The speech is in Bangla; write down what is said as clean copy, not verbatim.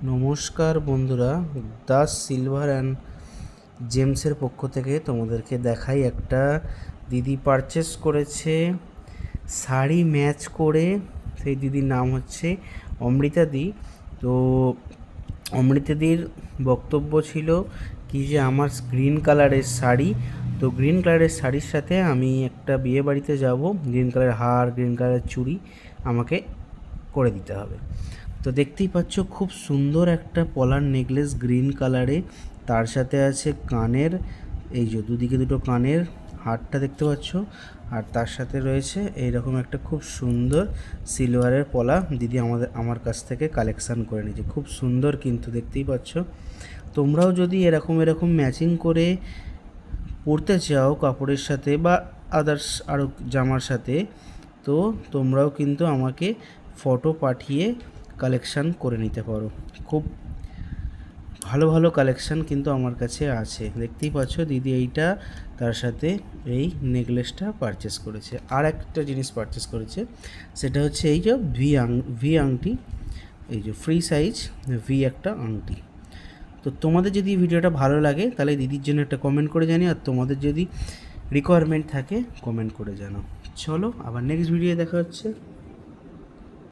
নমস্কার বন্ধুরা, দাস সিলভার অ্যান্ড জেমসের পক্ষ থেকে তোমাদেরকে দেখাই। একটা দিদি পারচেস করেছে শাড়ি ম্যাচ করে। সেই দিদির নাম হচ্ছে অমৃতাদি। তো অমৃতাদির বক্তব্য ছিল কি যে আমার গ্রিন কালারের শাড়ি, তো গ্রিন কালারের শাড়ির সাথে আমি একটা বিয়ে বাড়িতে যাব, গ্রিন কালারের হার, গ্রিন কালারের চুড়ি আমাকে করে দিতে হবে। তো দেখতেই পাচ্ছ খুব সুন্দর একটা পলার নেকলেস গ্রিন কালারে, তার সাথে আছে কানের, এই যে দুদিকে দুটো কানের হারটা দেখতে পাচ্ছ, আর তার সাথে রয়েছে এইরকম একটা খুব সুন্দর সিলভারের পলা। দিদি আমার কাছ থেকে কালেকশান করে নিয়েছে, খুব সুন্দর কিন্তু দেখতেই পাচ্ছ। তোমরাও যদি এরকম ম্যাচিং করে পরতে চাও কাপড়ের সাথে বা আদার্স আরও জামার সাথে, তো তোমরাও কিন্তু আমাকে ফটো পাঠিয়ে কালেকশান করে নিতে পারো। খুব ভালো ভালো কালেকশান কিন্তু আমার কাছে আছে। দেখতেই পাচ্ছ দিদি এইটা, তার সাথে এই নেকলেসটা পারচেস করেছে। আর একটা জিনিস পারচেস করেছে, সেটা হচ্ছে এই যে ভি আংটি, এই যে ফ্রি সাইজ ভি একটা আংটি। তো তোমাদের যদি ভিডিওটা ভালো লাগে তাহলে দিদির জন্য একটা কমেন্ট করে জানি, আর তোমাদের যদি রিকোয়ারমেন্ট থাকে কমেন্ট করে জানাও। চলো আবার নেক্সট ভিডিও দেখা হচ্ছে।